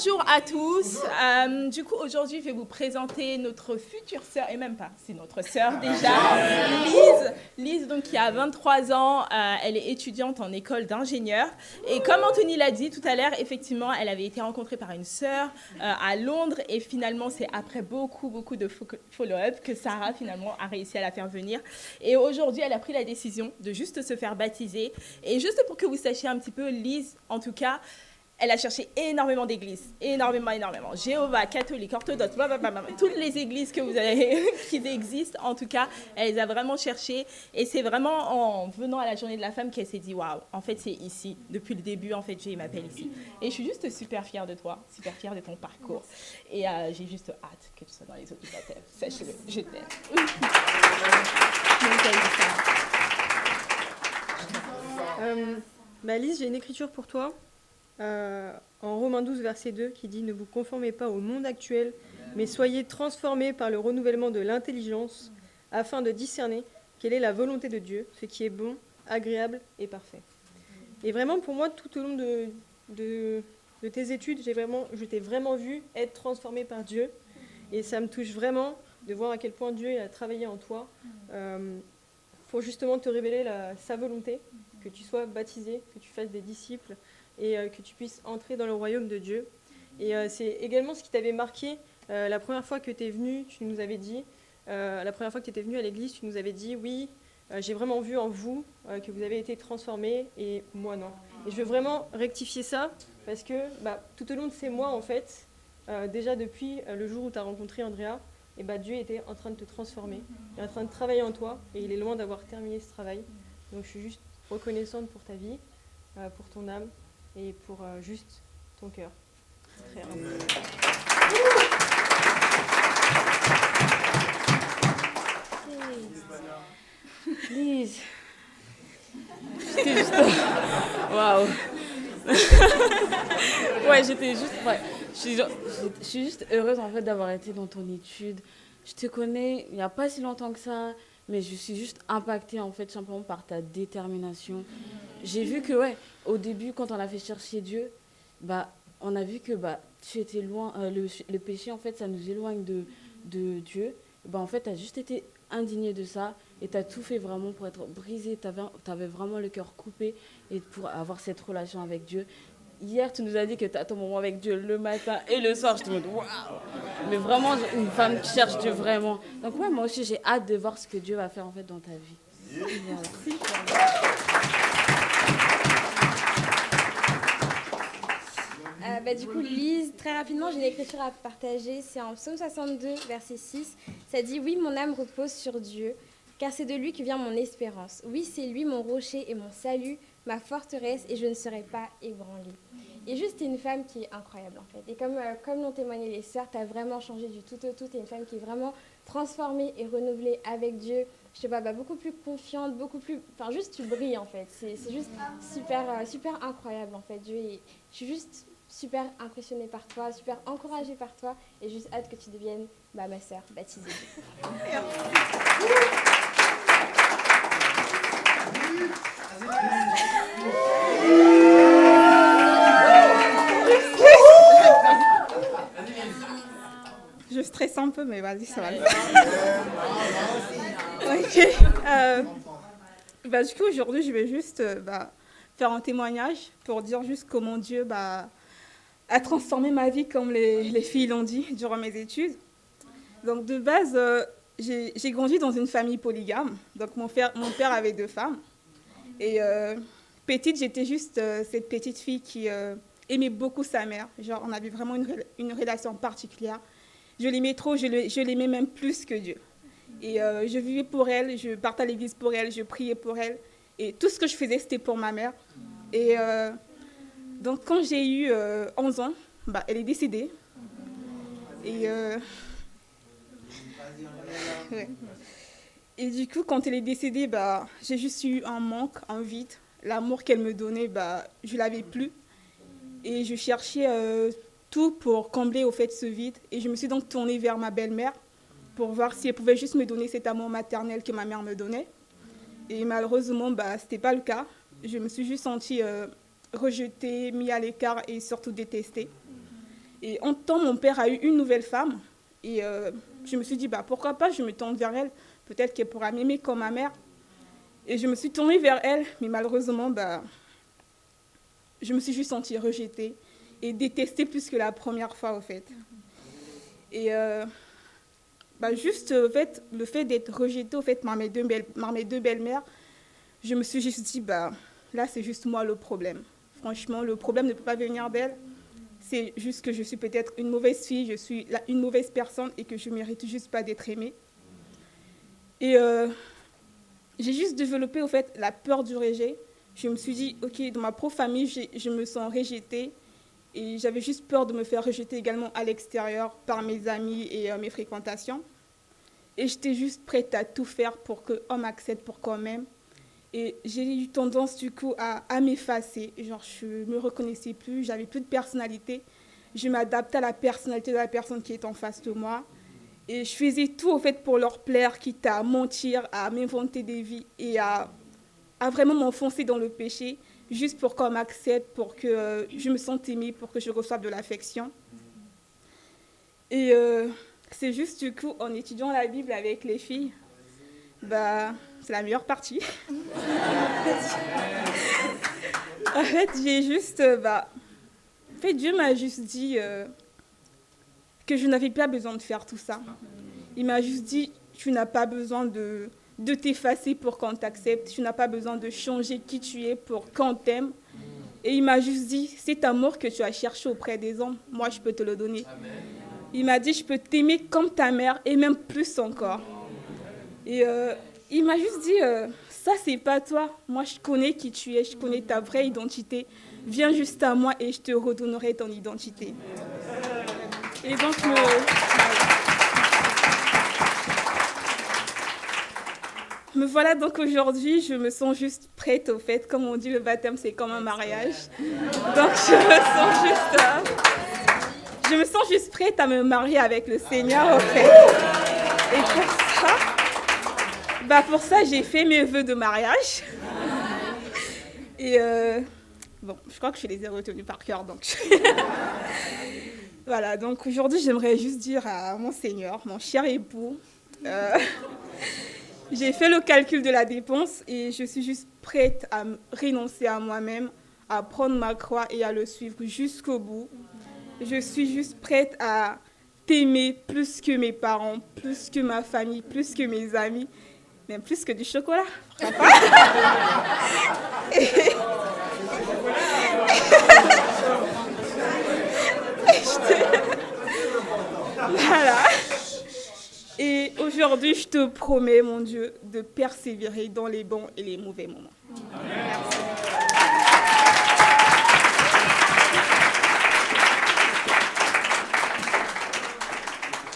Bonjour à tous. Du coup, aujourd'hui, je vais vous présenter notre future sœur, et même pas, c'est notre sœur déjà, Lise. Lise, donc, qui a 23 ans, elle est étudiante en école d'ingénieur. Et comme Anthony l'a dit tout à l'heure, effectivement, elle avait été rencontrée par une sœur à Londres. Et finalement, c'est après beaucoup de follow-up que Sarah, finalement, a réussi à la faire venir. Et aujourd'hui, elle a pris la décision de juste se faire baptiser. Et juste pour que vous sachiez un petit peu, Lise, en tout cas, elle a cherché énormément d'églises, énormément. Jéhovah, catholique, orthodoxe, blablabla, toutes les églises que vous avez, qui existent, en tout cas, elle les a vraiment cherchées. Et c'est vraiment en venant à la journée de la femme qu'elle s'est dit, waouh, en fait, c'est ici. Depuis le début, en fait, Dieu m'appelle ici. Et je suis juste super fière de toi, super fière de ton parcours. Et j'ai juste hâte que tu sois dans les autres baptêmes. Sache-le, je t'aime. Lise, j'ai une écriture pour toi. En Romains 12, verset 2, qui dit « Ne vous conformez pas au monde actuel, mais soyez transformés par le renouvellement de l'intelligence, afin de discerner quelle est la volonté de Dieu, ce qui est bon, agréable et parfait. » Et vraiment, pour moi, tout au long de tes études, je t'ai vraiment vu être transformé par Dieu. Et ça me touche vraiment de voir à quel point Dieu a travaillé en toi pour justement te révéler sa volonté, que tu sois baptisé, que tu fasses des disciples, et que tu puisses entrer dans le royaume de Dieu. Et c'est également ce qui t'avait marqué la première fois que tu es venu, tu nous avais dit, la première fois que tu étais venu à l'église, tu nous avais dit, oui, j'ai vraiment vu en vous que vous avez été transformés, et moi non. Et je veux vraiment rectifier ça, parce que tout au long de ces mois, en fait, déjà depuis le jour où tu as rencontré Andrea, et Dieu était en train de te transformer, il est en train de travailler en toi, et il est loin d'avoir terminé ce travail. Donc je suis juste reconnaissante pour ta vie, pour ton âme, et pour juste ton cœur. Très humble. Lise. J'étais juste... Waouh. Ouais, j'étais juste... Ouais. Je suis juste heureuse, en fait, d'avoir été dans ton étude. Je te connais il n'y a pas si longtemps que ça, mais je suis juste impactée, en fait, simplement par ta détermination. J'ai vu que, ouais, au début, quand on a fait chercher Dieu, on a vu que tu étais loin. Le péché, en fait, ça nous éloigne de Dieu. En fait, tu as juste été indigné de ça et tu as tout fait vraiment pour être brisé. Tu avais vraiment le cœur coupé et pour avoir cette relation avec Dieu. Hier, tu nous as dit que tu as ton moment avec Dieu le matin et le soir. Je te dis, waouh! Mais vraiment, une femme qui cherche Dieu vraiment. Donc, ouais, moi aussi, j'ai hâte de voir ce que Dieu va faire, en fait, dans ta vie. Voilà. Du coup, Lise, très rapidement, j'ai une écriture à partager. C'est en Psaume 62, verset 6. Ça dit « Oui, mon âme repose sur Dieu, car c'est de lui que vient mon espérance. Oui, c'est lui mon rocher et mon salut, ma forteresse, et je ne serai pas ébranlée. » Et juste, t'es une femme qui est incroyable, en fait. Et comme l'ont témoigné les sœurs, t'as vraiment changé du tout au tout. T'es une femme qui est vraiment transformée et renouvelée avec Dieu. Je te vois beaucoup plus confiante, beaucoup plus... Enfin, juste, tu brilles, en fait. C'est juste super incroyable, en fait, Dieu. Et je suis juste super impressionnée par toi, super encouragée par toi, et juste hâte que tu deviennes ma sœur baptisée. Je stresse un peu, mais vas-y, ça va le faire. Ok. Du coup, aujourd'hui, je vais juste faire un témoignage pour dire juste comment Dieu a transformé ma vie, comme les filles l'ont dit, durant mes études. Donc, de base, j'ai grandi dans une famille polygame. Donc, mon père avait 2 femmes. Et petite, j'étais juste cette petite fille qui aimait beaucoup sa mère. Genre, on avait vraiment une relation particulière. Je l'aimais trop, je l'aimais même plus que Dieu. Et je vivais pour elle, je partais à l'église pour elle, je priais pour elle. Et tout ce que je faisais, c'était pour ma mère. Et donc, quand j'ai eu 11 ans, elle est décédée. Et, ouais. Et du coup, quand elle est décédée, j'ai juste eu un manque, un vide. L'amour qu'elle me donnait, je ne l'avais plus. Et je cherchais tout pour combler au fait ce vide. Et je me suis donc tournée vers ma belle-mère pour voir si elle pouvait juste me donner cet amour maternel que ma mère me donnait. Et malheureusement, ce n'était pas le cas. Je me suis juste sentie rejetée, mise à l'écart et surtout détestée. Et en temps, mon père a eu une nouvelle femme. Et je me suis dit, pourquoi pas, je me tourne vers elle. Peut-être qu'elle pourra m'aimer comme ma mère. Et je me suis tournée vers elle, mais malheureusement, je me suis juste sentie rejetée et détestée plus que la première fois, au fait. Et juste le fait d'être rejetée, au fait, par mes deux belles-mères, je me suis juste dit, là, c'est juste moi le problème. Franchement, le problème ne peut pas venir d'elle. C'est juste que je suis peut-être une mauvaise fille, je suis une mauvaise personne et que je ne mérite juste pas d'être aimée. Et j'ai juste développé, au fait, la peur du rejet. Je me suis dit, OK, dans ma propre famille, je me sens rejetée. Et j'avais juste peur de me faire rejeter également à l'extérieur par mes amis et mes fréquentations. Et j'étais juste prête à tout faire pour qu'on m'accepte pour qu'on m'aime. Et j'ai eu tendance, du coup, à m'effacer. Genre, je ne me reconnaissais plus, j'avais plus de personnalité. Je m'adaptais à la personnalité de la personne qui est en face de moi. Et je faisais tout, au fait, pour leur plaire, quitte à mentir, à m'inventer des vies et à vraiment m'enfoncer dans le péché, juste pour qu'on m'accepte, pour que je me sente aimée, pour que je reçoive de l'affection. Et c'est juste, du coup, en étudiant la Bible avec les filles, c'est la meilleure partie. En fait, j'ai juste... Dieu m'a juste dit que je n'avais pas besoin de faire tout ça. Il m'a juste dit, tu n'as pas besoin de t'effacer pour qu'on t'accepte. Tu n'as pas besoin de changer qui tu es pour qu'on t'aime. Et il m'a juste dit, cet amour que tu as cherché auprès des hommes, moi, je peux te le donner. Amen. Il m'a dit, je peux t'aimer comme ta mère et même plus encore. Et il m'a juste dit, ça, c'est pas toi. Moi, je connais qui tu es, je connais ta vraie identité. Viens juste à moi et je te redonnerai ton identité. Et donc, me voilà donc aujourd'hui, je me sens juste prête au fait. Comme on dit, le baptême, c'est comme un mariage. Donc, je me sens juste prête à me marier avec le Seigneur, au fait. Et pour ça, j'ai fait mes vœux de mariage. Et je crois que je les ai retenus par cœur, donc... Voilà, donc aujourd'hui, j'aimerais juste dire à mon Seigneur, mon cher époux, j'ai fait le calcul de la dépense et je suis juste prête à renoncer à moi-même, à prendre ma croix et à le suivre jusqu'au bout. Je suis juste prête à t'aimer plus que mes parents, plus que ma famille, plus que mes amis, même plus que du chocolat. Voilà. Et aujourd'hui, je te promets, mon Dieu, de persévérer dans les bons et les mauvais moments. Merci.